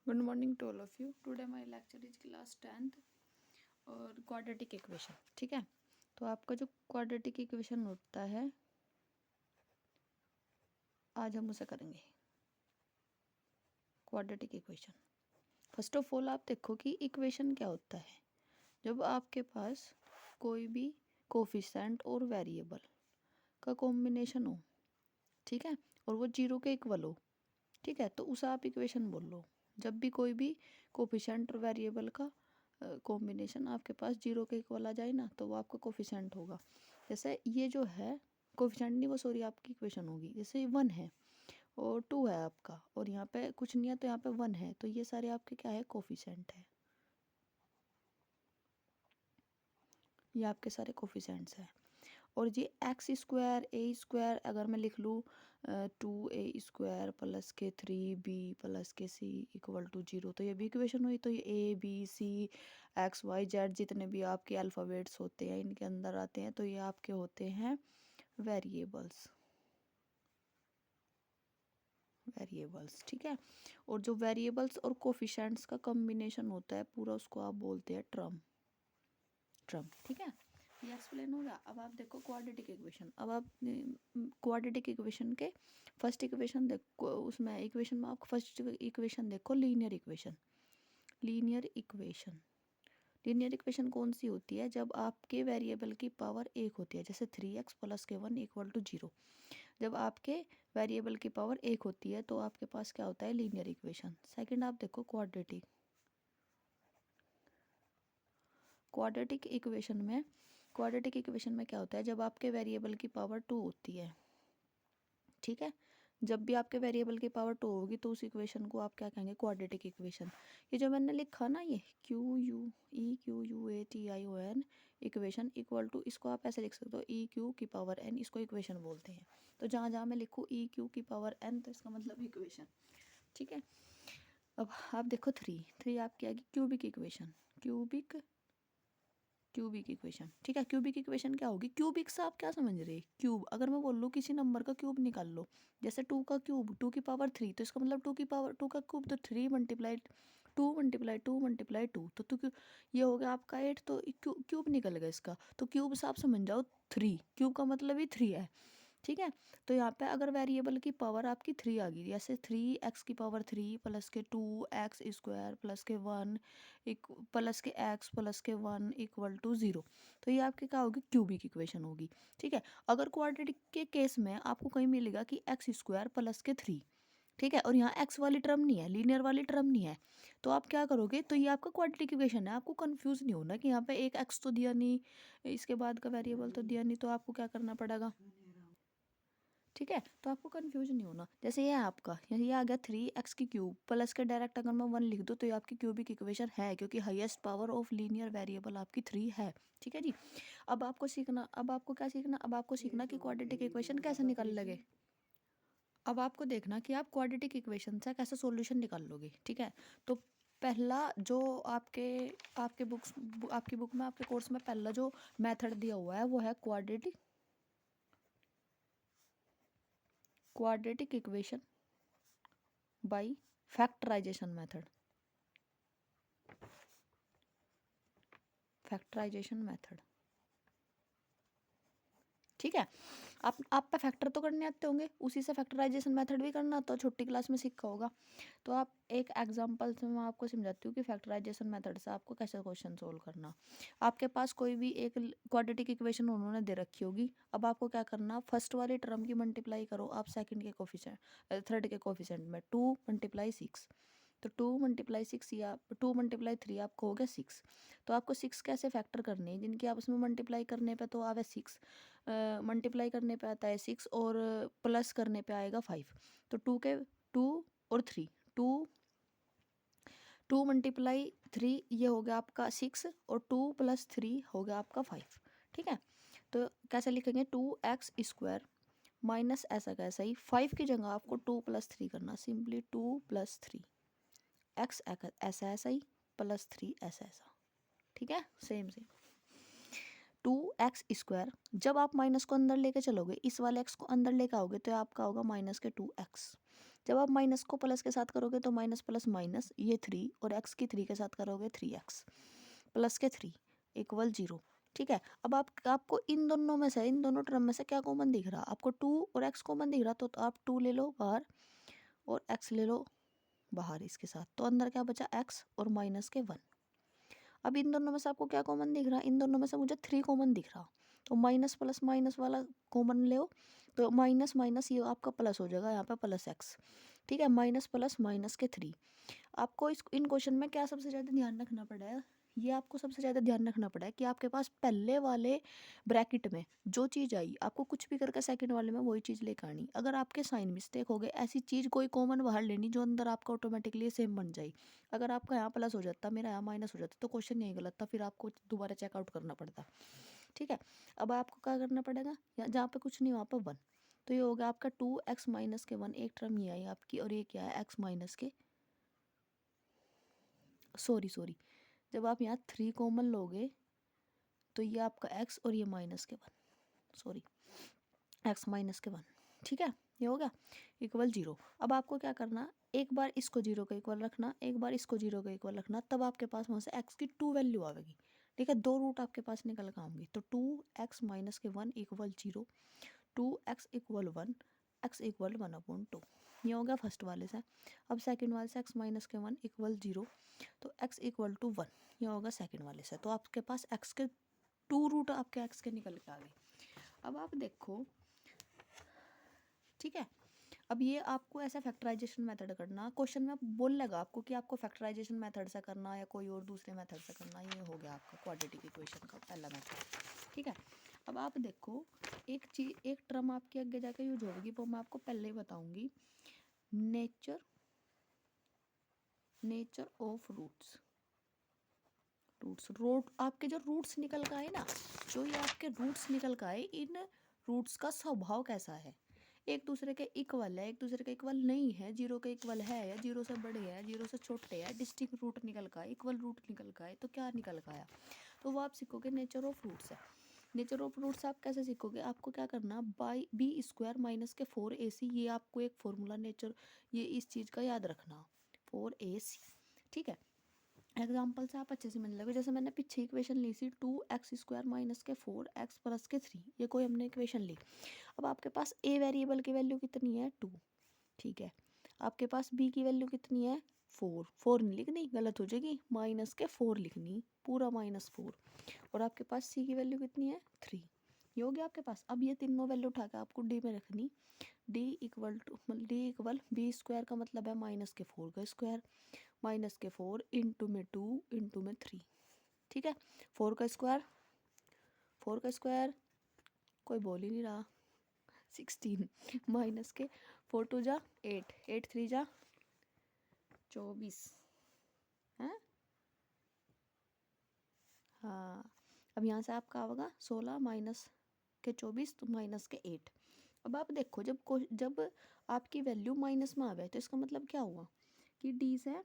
Good morning to all of you. Today my lecture is class 10th और quadratic equation. ठीक है, तो आपका जो क्वाड्रेटिक इक्वेशन होता है आज हम उसे करेंगे. Quadratic equation. First of all आप देखो कि इक्वेशन क्या होता है. जब आपके पास कोई भी कोफिशिएंट और वेरिएबल का कॉम्बिनेशन हो, ठीक है, और वो जीरो के इक्वल हो, ठीक है, तो उसे आप इक्वेशन बोल लो. जब भी कोई भी कोफिशिएंट और वेरिएबल का कॉम्बिनेशन आपके पास जीरो के इक्वल आ जाए ना, तो वो आपका कोफिशिएंट होगा. जैसे ये जो है कोफिशिएंट नहीं, वो सॉरी आपकी इक्वेशन होगी. जैसे 1 है और 2 है आपका, और यहाँ पे कुछ नहीं है तो यहाँ पे 1 है, तो ये सारे आपके क्या है, कोफिशिएंट है. ये आपके सारे कोफिशिएंट्स हैं. और ये एक्स स्क्वायर ए स्क्वायर अगर मैं लिख लूँ 2a स्क्वायर प्लस के 3b प्लस के c इक्वल टू 0, तो ये भी इक्वेशन हुई. तो ये A B C X Y Z जितने भी आपके अल्फ़ाबेट्स होते हैं इनके अंदर आते हैं, तो ये आपके होते हैं वेरिएबल्स. ठीक है. और जो वेरिएबल्स और कोफिशिएंट्स का कॉम्बिनेशन होता है पूरा, उसको आप बोलते हैं ट्रम. ठीक है, ये एक्सप्लेन हो गया. अब आप देखो क्वाड्रेटिक इक्वेशन. अब आप क्वाड्रेटिक इक्वेशन के फर्स्ट इक्वेशन देखो, उसमें इक्वेशन में आप फर्स्ट इक्वेशन देखो linear equation. Linear equation linear equation कौन सी होती है, जब आपके वेरिएबल की पावर एक होती है. जैसे 3x प्लस के 1 इक्वल टू 0. जब आपके वेरिएबल की पावर एक होती है तो आपके पास क्या होता है, लीनियर इक्वेशन. सेकंड आप देखो क्वाड्रेटिक. क्वाड्रेटिक इक्वेशन में क्या होता है, जब आपके वेरिएबल की पावर 2 होती है, ठीक है, जब भी आपके वेरिएबल की पावर 2 होगी तो उस इक्वेशन को आप क्या कहेंगे, क्वाड्रेटिक इक्वेशन. ये जो मैंने लिखा ना, ये QUEQUATION इक्वेशन इक्वल टू, इसको आप ऐसे लिख सकते हो EQ की पावर n, इसको इक्वेशन बोलते हैं. तो जहाँ जहाँ मैं लिखूँ EQ की पावर n, तो इसका मतलब इक्वेशन. ठीक है. अब आप देखो 3 आपकी आएगी क्यूबिक इक्वेशन. क्यूबिक इक्वेशन, ठीक है. क्यूबिक इक्वेशन क्या होगी, क्यूबिक से आप क्या समझ रहे हैं, क्यूब. अगर मैं बोल लूँ किसी नंबर का क्यूब निकाल लो, जैसे 2 का क्यूब 2 की पावर 3, तो इसका मतलब 2 की पावर 2 का क्यूब तो 3 मल्टीप्लाई 2 मल्टीप्लाई 2 मल्टीप्लाई 2, तो ये हो गया आपका 8. तो क्यूब निकल गया इसका. तो क्यूब से आप समझ जाओ 3, क्यूब का मतलब ही 3 है. ठीक है. तो यहाँ पे अगर वेरिएबल की पावर आपकी 3 आ गई, जैसे 3x की पावर 3 प्लस के 2x स्क्वायर प्लस के 1 प्लस के x प्लस के 1 इक्वल टू 0, तो ये आपकी क्या होगी, क्यूबिक इक्वेशन होगी. ठीक है. अगर क्वाड्रेटिक के केस में आपको कहीं मिलेगा कि एक्स स्क्वायर प्लस के 3, ठीक है, और यहाँ x वाली टर्म नहीं है, लीनियर वाली टर्म नहीं है, तो आप क्या करोगे, तो ये आपका क्वाड्रेटिक इक्वेशन है. आपको कंफ्यूज नहीं होना कि यहाँ पे एक x तो दिया नहीं, इसके बाद का वेरिएबल तो दिया नहीं, तो आपको क्या करना पड़ेगा. ठीक है. तो आपको कंफ्यूजन नहीं होना. जैसे ये है आपका, ये आ गया 3x की क्यूब प्लस के डायरेक्ट अगर मैं 1 लिख दूँ तो ये आपकी क्यूबिक इक्वेशन है, क्योंकि highest power of linear variable आपकी 3 है. ठीक है जी. अब आपको सीखना, अब आपको क्या सीखना, अब आपको सीखना कि क्वाड्रेटिक इक्वेशन कैसे निकाल लगे. अब आपको देखना कि आप क्वाड्रेटिक इक्वेशन से कैसे सॉल्यूशन निकाल लोगे. ठीक है. तो पहला जो आपके आपके बुक्स आपकी बुक में आपके कोर्स में पहला जो मेथड दिया हुआ है वो है quadratic equation by factorization method. ठीक है. आप पे फैक्टर तो करने आते होंगे, उसी से फैक्टराइजेशन मेथड भी करना तो छोटी क्लास में सीखा होगा. तो आप एक एग्जांपल से मैं आपको समझाती हूँ कि फैक्टराइजेशन मेथड से आपको कैसे क्वेश्चन सोल्व करना. आपके पास कोई भी एक क्वाड्रेटिक इक्वेशन उन्होंने दे रखी होगी. अब आपको क्या करना, फर्स्ट वाली टर्म की मल्टीप्लाई करो आप सेकंड के कोफिशिएंट थर्ड के कोफिशिएंट में. 2 मल्टीप्लाई 6, तो 2 मल्टीप्लाई 6 या 2 मल्टीप्लाई 3 आपको हो गया 6. तो आपको 6 कैसे फैक्टर करने हैं, जिनकी आपस में मल्टीप्लाई करने पे तो आवे 6, मल्टीप्लाई करने पे आता है 6 और प्लस करने पे आएगा 5. तो 2 और 3, 2 मल्टीप्लाई 3 ये हो गया आपका 6 और 2 प्लस 3 हो गया आपका 5. ठीक है. तो कैसे लिखेंगे, 2x स्क्वायर माइनस ऐसा कैसा ही 5 की जगह आपको 2 प्लस 3 करना, सिंपली 2 प्लस 3 एक्स ऐसा ऐसा ही प्लस 3 ऐसा ऐसा. ठीक है. सेम 2x स्क्वायर, जब आप माइनस को अंदर लेके चलोगे, इस वाले x को अंदर लेके आओगे तो आपका होगा माइनस के 2x. जब आप माइनस को प्लस के साथ करोगे तो माइनस प्लस माइनस ये 3, और एक्स की 3 के साथ करोगे 3x प्लस के 3 इक्वल 0। ठीक है, अब आपको इन दोनों में से, इन दोनों टर्म में से क्या कॉमन दिख रहा? आपको 2 और x कॉमन दिख रहा, तो आप 2 ले लो बाहर और x ले लो बाहर इसके साथ, तो अंदर क्या बचा? x और माइनस के 1। अब इन दोनों में से आपको क्या कॉमन दिख रहा? इन दोनों में से मुझे 3 कॉमन दिख रहा, तो माइनस प्लस माइनस वाला कॉमन ले, तो माइनस माइनस ये आपका प्लस हो जाएगा, यहाँ पे प्लस x। ठीक है, माइनस प्लस माइनस के 3। आपको इन क्वेश्चन में क्या सबसे ज़्यादा ध्यान रखना पड़ा है? ये आपको सबसे ज़्यादा ध्यान रखना पड़ा है कि आपके पास पहले वाले ब्रैकेट में जो चीज़ आई, आपको कुछ भी करके सेकंड वाले में वही चीज़ लेकर आनी। अगर आपके साइन मिस्टेक हो गए, ऐसी चीज़ कोई कॉमन बाहर लेनी जो अंदर आपका ऑटोमेटिकली सेम बन जाए। अगर आपका यहाँ प्लस हो जाता, मेरा यहाँ माइनस हो जाता, तो क्वेश्चन यही गलत था, फिर आपको दोबारा चेकआउट करना पड़ता। ठीक है, अब आपको क्या करना पड़ेगा? जहाँ पे कुछ नहीं वहाँ पर 1, तो ये हो गया आपका 2x माइनस के 1। एक टर्म ये आई आपकी, और ये क्या है? x माइनस के, सॉरी, जब आप यहाँ 3 कॉमन लोगे तो ये आपका x और ये माइनस के 1, सॉरी x माइनस के 1। ठीक है, ये हो गया इक्वल 0। अब आपको क्या करना? एक बार इसको 0 का इक्वल रखना, एक बार इसको 0 का इक्वल रखना, तब आपके पास वहाँ से x की 2 वैल्यू आएगी। ठीक है, 2 रूट आपके पास निकल कर आएंगी, तो 2x माइनस के 1 equal 0, 2x equal 1, x equal 1/2। ये हो गया फर्स्ट वाले से। अब सेकंड वाले से x माइनस के 1 इक्वल 0, तो x इक्वल टू 1। ये होगा सेकंड वाले से। तो आपके पास x के 2 रूट आपके x के निकल के आ गए। अब आप देखो, ठीक है, अब ये आपको ऐसा फैक्टराइजेशन मेथड करना, क्वेश्चन में बोल लगा आपको कि आपको फैक्टराइजेशन मेथड से करना या कोई और दूसरे मेथड से करना। ये हो गया आपका क्वाड्रेटिक इक्वेशन का पहला मेथड। ठीक है, अब आप देखो, एक चीज, एक टर्म आपकी आगे जाके यूज होगी, वो मैं आपको पहले ही बताऊंगी। Nature of roots. रूट आपके जो रूट्स निकल का है ना, जो ये आपके रूट्स निकल का है, इन रूट्स का स्वभाव कैसा है? एक दूसरे के इक्वल है, एक दूसरे के इक्वल नहीं है, जीरो के इक्वल है, या जीरो से बड़े हैं, जीरो से छोटे हैं, डिस्टिंक्ट रूट निकल का है, इक्वल रूट निकल का है, तो क्या निकल का आया? तो वो आप सीखोगे नेचर ऑफ रूट्स है। नेचर ऑफ रूट्स आप कैसे सीखोगे? आपको क्या करना? बाई बी स्क्वायर माइनस के 4ac, ये आपको एक फॉर्मूला नेचर, ये इस चीज़ का याद रखना, 4ac। ठीक है, एग्जाम्पल से आप अच्छे से मिल जाएगा। जैसे मैंने पीछे इक्वेशन ली थी 2x² माइनस के 4x प्लस के 3, ये कोई हमने इक्वेशन ली। अब आपके पास a वेरिएबल की वैल्यू कितनी है? 2। ठीक है, आपके पास b की वैल्यू कितनी है? 4 नहीं लिखनी, गलत हो जाएगी, माइनस के 4 लिखनी, पूरा -4। और आपके पास c की वैल्यू कितनी है? 3। ये हो गया आपके पास। अब ये तीनों वैल्यू उठा के आपको d में रखनी। d इक्वल b स्क्वायर का मतलब है माइनस के 4 का स्क्वायर, माइनस के 4 इंटू में 2 इंटू में 3। ठीक है, 4 का स्क्वायर, 4 का स्क्वायर कोई बोल ही नहीं रहा, 16 माइनस के 4 2 जा 8, 8 3 जा 24 है। हाँ, अब यहाँ से आपका होगा 16 माइनस के 24 तो माइनस के 8। अब आप देखो, जब आपकी वैल्यू माइनस में आ गए तो इसका मतलब क्या हुआ कि डी से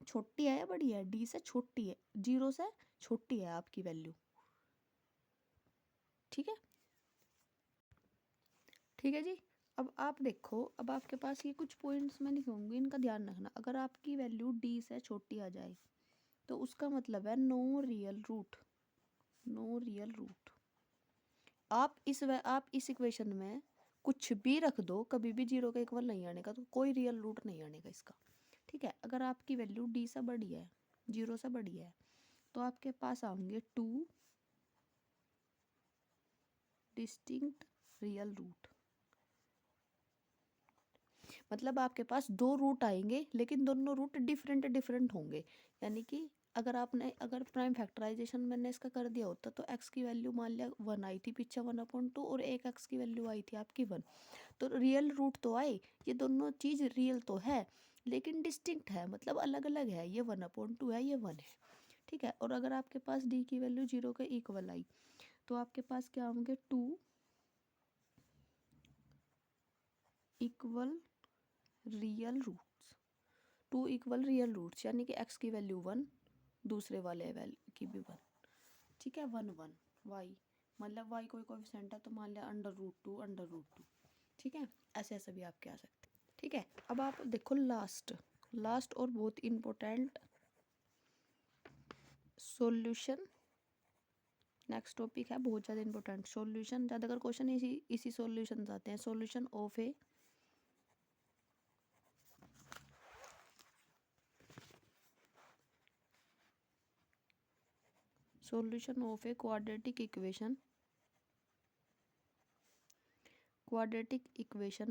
छोटी है या बड़ी है? डी से छोटी है, 0 से छोटी है आपकी वैल्यू। ठीक है, ठीक है जी। अब आप देखो, अब आपके पास ये कुछ पॉइंट्स मैं लिखूंगी, इनका ध्यान रखना। अगर आपकी वैल्यू डी से छोटी आ जाए तो उसका मतलब है no real root, no real root. आप इस इक्वेशन में कुछ भी रख दो, कभी भी 0 का इक्वल नहीं आने का, तो कोई रियल रूट नहीं आने का इसका। ठीक है, अगर आपकी वैल्यू डी से बड़ी है, 0 से बड़ी है, तो आपके पास आएंगे 2 डिस्टिंक्ट रियल रूट। मतलब आपके पास 2 रूट आएंगे, लेकिन दोनों रूट डिफरेंट होंगे। यानी कि अगर प्राइम फैक्टराइजेशन मैंने इसका कर दिया होता, तो x की वैल्यू मान लिया 1 आई थी पीछे 1/2, और एक x की वैल्यू आई थी आपकी 1, तो रियल रूट तो आए, ये दोनों चीज़ रियल तो है लेकिन डिस्टिंक्ट है, मतलब अलग अलग है। ये 1/2 है, ये 1 है। ठीक है, और अगर आपके पास d की वैल्यू 0 के इक्वल आई, तो आपके पास क्या होंगे? 2 equal real roots, 2 equal real roots, यानी कि x की वैल्यू 1, दूसरे वाले वैल्यू की भी 1। ठीक है, 1 1 y, मतलब y कोई कोएफिशिएंट है तो मान लिया √2 √2। ठीक है, ऐसे ऐसे भी आपके आ सकते हैं। ठीक है, अब आप देखो लास्ट लास्ट और बहुत इम्पोर्टेंट सॉल्यूशन। नेक्स्ट टॉपिक है बहुत ज़्यादा इंपॉर्टेंट, सॉल्यूशन। ज़्यादातर क्वेश्चन इसी सॉल्यूशन आते हैं। Solution of A solution of a quadratic equation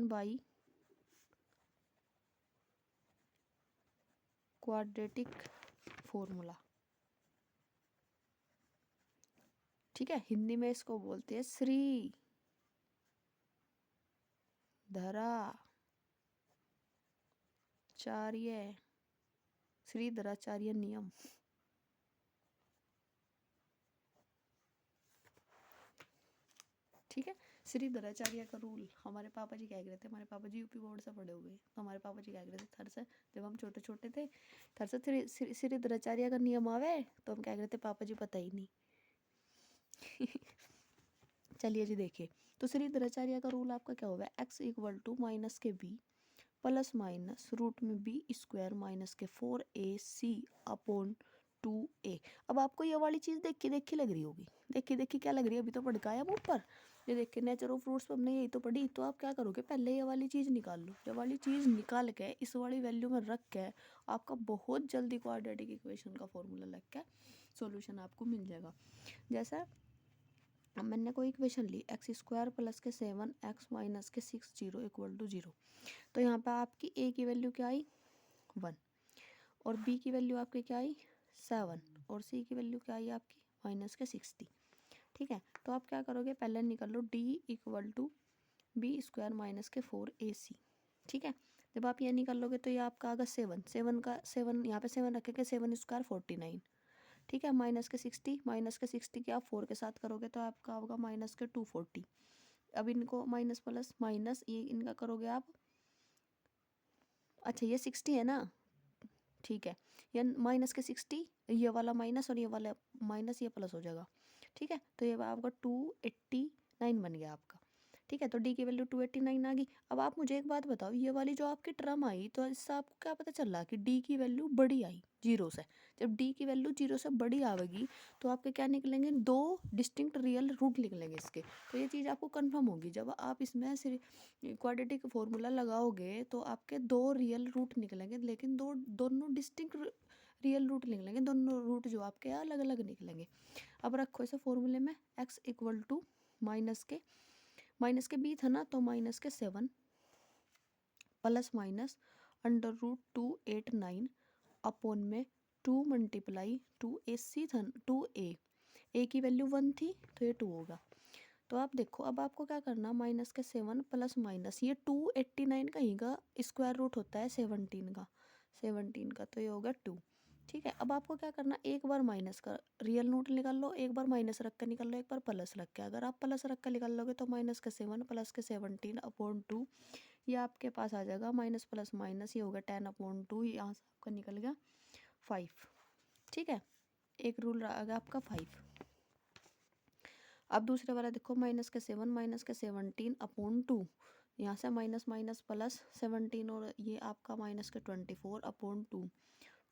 by quadratic formula. ठीक है, हिंदी में इसको बोलते हैं श्री धराचार्य श्रीधराचार्य नियम। ठीक है, श्रीधराचार्य का रूल हमारे पापा जी क्या कहते थे। हमारे पापा जी यूपी बोर्ड से पढ़े हुए, तो हमारे पापा जी क्या कहते थे थर से, जब हम छोटे छोटे थे, थर से श्रीधराचार्य का नियम आवे तो हम क्या कहते थे, पापा जी पता ही नहीं। चलिए जी देखिए, तो श्रीधराचार्य का रूल आपका क्या होगा, x इक्वल टू माइनस के b प्लस माइनस रूट में बी स्क्वायर माइनस के 4ac अपॉन 2a। अब आपको ये वाली चीज़ देख के लग रही होगी, देखी क्या लग रही है, अभी तो पढ़काया हम ऊपर, ये देख के नेचर ऑफ फ्रूट्स हमने यही तो पढ़ी। तो आप क्या करोगे, पहले ये वाली चीज़ निकाल लो, ये वाली चीज़ निकाल के इस वाली वैल्यू में रख के आपका बहुत जल्दी क्वाड्रेटिक इक्वेशन का फॉर्मूला लग के सॉल्यूशन आपको मिल जाएगा। जैसा अब मैंने कोई इक्वेशन ली, एक्स स्क्वायर प्लस के 7x माइनस के 6 0 इक्वल टू 0। तो यहाँ पे आपकी a की वैल्यू क्या आई 1, और b की वैल्यू आपकी क्या आई 7, और c की वैल्यू क्या आई आपकी माइनस के 60। ठीक है, तो आप क्या करोगे, पहले निकाल लो d equal to B square minus के 4ac। ठीक है, जब आप ये निकाल लोगे तो ये आपका आएगा 7 का 7 यहाँ पे 7 रखेंगे, 7 स्क्वायर 49। ठीक है, माइनस के 60 के आप 4 के साथ करोगे तो आपका होगा माइनस के 240। अब इनको माइनस प्लस माइनस ये इनका करोगे आप, अच्छा ये 60 है ना, ठीक है, ये माइनस के 60, ये वाला माइनस और ये वाला माइनस, ये प्लस हो जाएगा। ठीक है, तो ये आपका 289 बन गया आपका। ठीक है, तो डी की वैल्यू 289 आ गई। अब आप मुझे एक बात बताओ, ये वाली जो आपकी टर्म आई, तो इससे आपको क्या पता चल रहा कि डी की वैल्यू बड़ी आई जीरो से। जब डी की वैल्यू जीरो से बड़ी आवेगी तो आपके क्या निकलेंगे, दो डिस्टिंक्ट रियल रूट निकलेंगे इसके। तो ये चीज़ आपको कंफर्म होगी, जब आप इसमें क्वाड्रेटिक फॉर्मूला लगाओगे तो आपके दो रियल रूट निकलेंगे, लेकिन दोनों डिस्टिंक्ट रियल रूट निकलेंगे, दोनों रूट जो आपके अलग अलग निकलेंगे। अब रखो इसे फॉर्मूले में, x इक्वल टू माइनस के b था ना, तो माइनस के 7 plus minus under root 289 upon में 2 मल्टीप्लाई 2ac था 2a की वैल्यू 1 थी तो ये 2 होगा। तो आप देखो, अब आपको क्या करना, माइनस के 7 प्लस माइनस ये 289 कहीं का स्क्वायर रूट होता है 17 का, तो ये होगा 2। ठीक है, अब आपको क्या करना, एक बार माइनस का रियल नोट निकाल लो, एक बार माइनस रख कर निकाल लो, एक बार प्लस रख के। अगर आप प्लस रख कर निकाल लोगे तो माइनस का 7 प्लस के 17 अपॉन 2, ये आपके पास आ जाएगा माइनस प्लस माइनस, ये होगा 10 अपॉन 2, यहाँ से आपका निकल गया 5। ठीक है, एक रूल आ गया आपका 5। अब दूसरे वाला देखो, माइनस के 17 अपॉन 2, यहाँ से माइनस माइनस प्लस 17, और ये आपका माइनस के 24 अपॉन 2,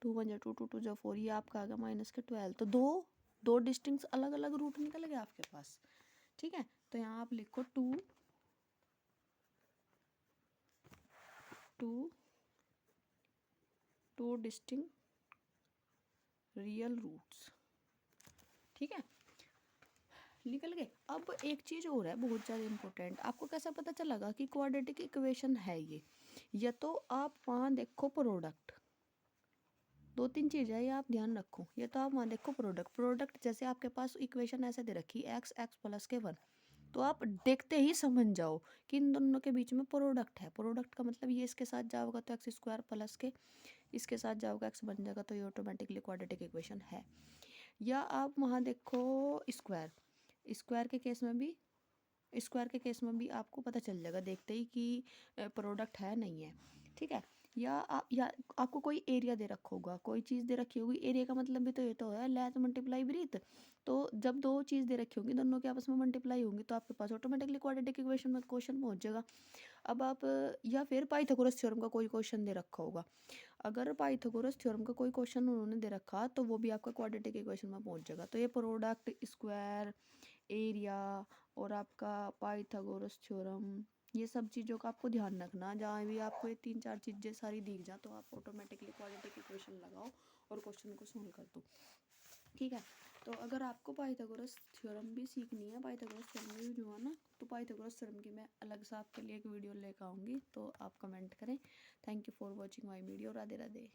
2 1 जा 2 2 2 जा 4, ये आपका आ गया माइनस के 12। तो दो दो डिस्टिंक्ट अलग अलग रूट निकल गए आपके पास। ठीक है, तो यहाँ आप लिखो टू डिस्टिंक्ट रियल रूट्स। ठीक है, निकल गए। अब एक चीज़ और है बहुत ज़्यादा इम्पोर्टेंट, आपको कैसा पता चलेगा कि क्वाड्रेटिक इक्वेशन है ये, या तो आप वहाँ देखो प्रोडक्ट, दो तीन चीज़ है ये आप ध्यान रखो, ये तो आप वहाँ देखो प्रोडक्ट जैसे आपके पास इक्वेशन ऐसे दे रखी एक्स प्लस के 1, तो आप देखते ही समझ जाओ कि इन दोनों के बीच में प्रोडक्ट है। प्रोडक्ट का मतलब ये इसके साथ जाओगा तो एक्स स्क्वायर प्लस के इसके साथ जाओगा एक्स बन जाएगा, तो ये ऑटोमेटिकली क्वाड्रेटिक इक्वेशन है। या आप वहाँ देखो स्क्वायर के केस में भी आपको पता चल जाएगा देखते ही कि प्रोडक्ट है नहीं है। ठीक है, या आपको कोई एरिया दे रखा होगा, कोई चीज़ दे रखी होगी, एरिया का मतलब भी तो ये तो है लेंथ मल्टीप्लाई ब्रीथ। तो जब दो चीज़ दे रखी होंगी, दोनों के आपस में मल्टीप्लाई होंगी, तो आपके पास ऑटोमेटिकली क्वाड्रेटिक इक्वेशन में क्वेश्चन पहुंच जाएगा। अब आप या फिर पाइथागोरस थ्योरम का कोई क्वेश्चन दे रखा होगा, अगर पाइथागोरस थ्योरम का कोई क्वेश्चन उन्होंने दे रखा तो वो भी आपका क्वाड्रेटिक इक्वेशन में पहुंच जाएगा। तो ये प्रोडक्ट, स्क्वायर, एरिया और आपका पाइथागोरस थ्योरम, ये सब चीज़ों का आपको ध्यान रखना। जहाँ भी आपको ये 3-4 चीज़ें सारी दिख जाए तो आप ऑटोमेटिकली क्वाड्रेटिक इक्वेशन लगाओ और क्वेश्चन को सोल्व कर दो। ठीक है। तो अगर आपको पाइथागोरस थ्योरम भी सीखनी है, पाइथागोरस थ्योरम भी जो है ना, तो पाइथागोरस थ्योरम की मैं अलग से आपके लिए एक वीडियो लेकर आऊँगी, तो आप कमेंट करें। Thank you for watching my video. Radhe Radhe.